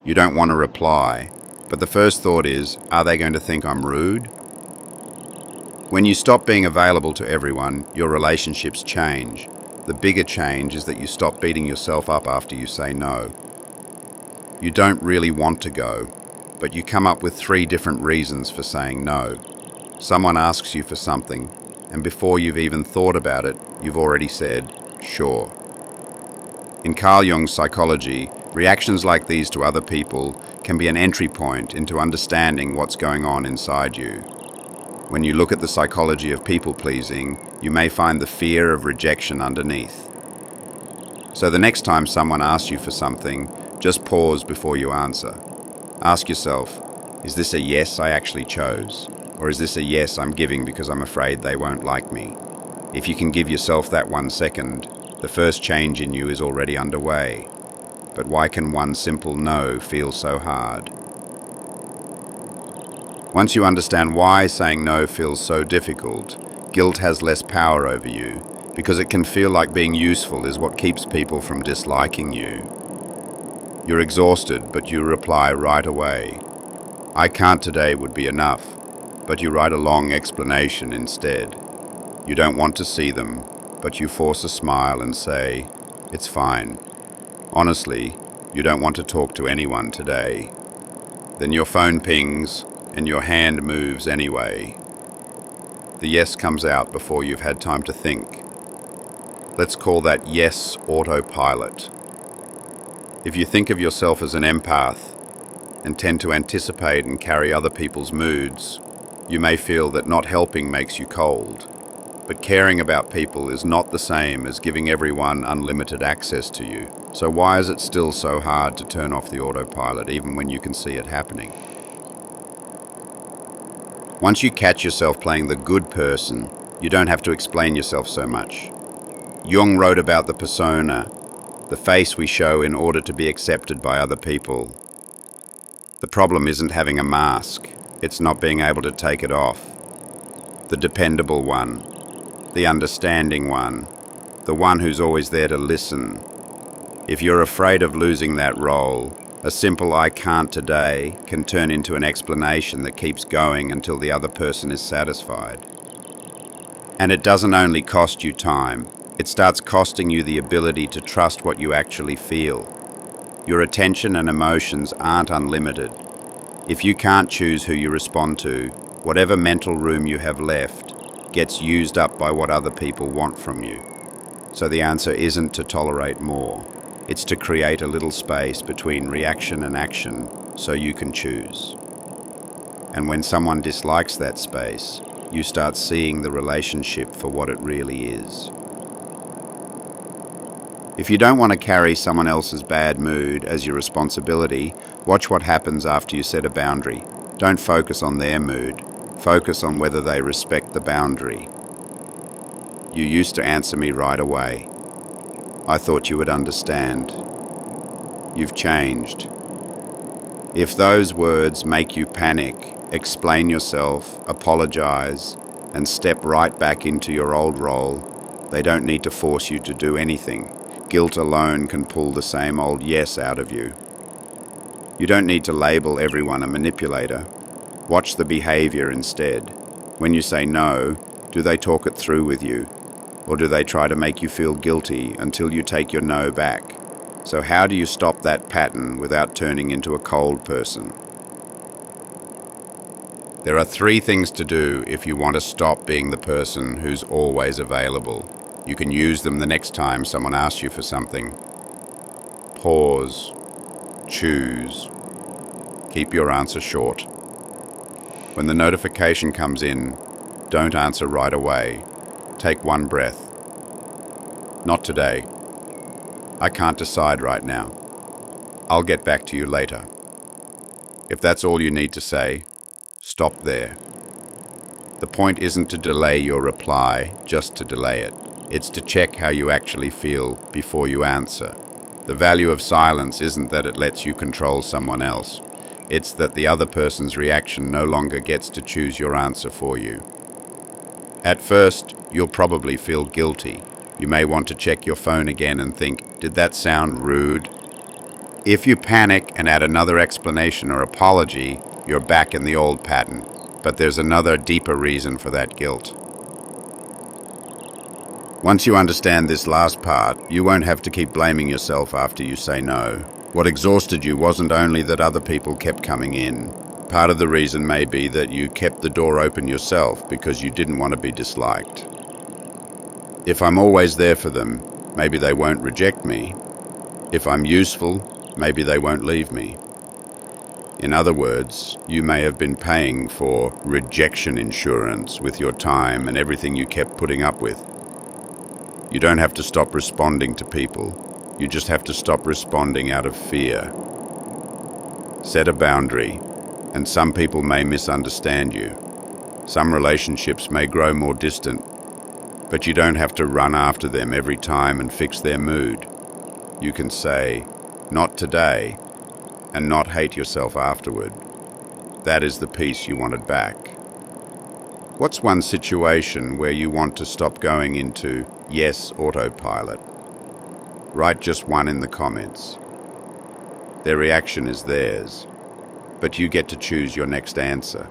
You don't want to reply, but the first thought is, are they going to think I'm rude? When you stop being available to everyone, your relationships change. The bigger change is that you stop beating yourself up after you say no. You don't really want to go, but you come up with 3 different reasons for saying no. Someone asks you for something, and before you've even thought about it, you've already said, sure. In Carl Jung's psychology, reactions like these to other people can be an entry point into understanding what's going on inside you. When you look at the psychology of people-pleasing, you may find the fear of rejection underneath. So the next time someone asks you for something, just pause before you answer. Ask yourself, is this a yes I actually chose? Or is this a yes I'm giving because I'm afraid they won't like me? If you can give yourself that 1 second, the first change in you is already underway. But why can one simple no feel so hard? Once you understand why saying no feels so difficult, guilt has less power over you, because it can feel like being useful is what keeps people from disliking you. You're exhausted, but you reply right away. I can't today would be enough, but you write a long explanation instead. You don't want to see them, but you force a smile and say, it's fine. Honestly, you don't want to talk to anyone today. Then your phone pings, and your hand moves anyway. The yes comes out before you've had time to think. Let's call that yes autopilot. If you think of yourself as an empath and tend to anticipate and carry other people's moods, you may feel that not helping makes you cold. But caring about people is not the same as giving everyone unlimited access to you. So why is it still so hard to turn off the autopilot even when you can see it happening? Once you catch yourself playing the good person, you don't have to explain yourself so much. Jung wrote about the persona, the face we show in order to be accepted by other people. The problem isn't having a mask, it's not being able to take it off. The dependable one, the understanding one, the one who's always there to listen. If you're afraid of losing that role, a simple I can't today can turn into an explanation that keeps going until the other person is satisfied. And it doesn't only cost you time, it starts costing you the ability to trust what you actually feel. Your attention and emotions aren't unlimited. If you can't choose who you respond to, whatever mental room you have left gets used up by what other people want from you. So the answer isn't to tolerate more. It's to create a little space between reaction and action so you can choose. And when someone dislikes that space, you start seeing the relationship for what it really is. If you don't want to carry someone else's bad mood as your responsibility, watch what happens after you set a boundary. Don't focus on their mood. Focus on whether they respect the boundary. You used to answer me right away. I thought you would understand. You've changed. If those words make you panic, explain yourself, apologize, and step right back into your old role. They don't need to force you to do anything. Guilt alone can pull the same old yes out of you. You don't need to label everyone a manipulator. Watch the behavior instead. When you say no, do they talk it through with you? Or do they try to make you feel guilty until you take your no back? So how do you stop that pattern without turning into a cold person? There are 3 things to do if you want to stop being the person who's always available. You can use them the next time someone asks you for something. Pause. Choose. Keep your answer short. When the notification comes in, don't answer right away. Take 1 breath. Not today. I can't decide right now. I'll get back to you later. If that's all you need to say, stop there. The point isn't to delay your reply, just to delay it. It's to check how you actually feel before you answer. The value of silence isn't that it lets you control someone else. It's that the other person's reaction no longer gets to choose your answer for you. At first, you'll probably feel guilty. You may want to check your phone again and think, did that sound rude? If you panic and add another explanation or apology, you're back in the old pattern. But there's another deeper reason for that guilt. Once you understand this last part, you won't have to keep blaming yourself after you say no. What exhausted you wasn't only that other people kept coming in. Part of the reason may be that you kept the door open yourself because you didn't want to be disliked. If I'm always there for them, maybe they won't reject me. If I'm useful, maybe they won't leave me. In other words, you may have been paying for rejection insurance with your time and everything you kept putting up with. You don't have to stop responding to people. You just have to stop responding out of fear. Set a boundary, and some people may misunderstand you. Some relationships may grow more distant, but you don't have to run after them every time and fix their mood. You can say, "Not today," and not hate yourself afterward. That is the peace you wanted back. What's one situation where you want to stop going into yes autopilot? Write just one in the comments. Their reaction is theirs, but you get to choose your next answer.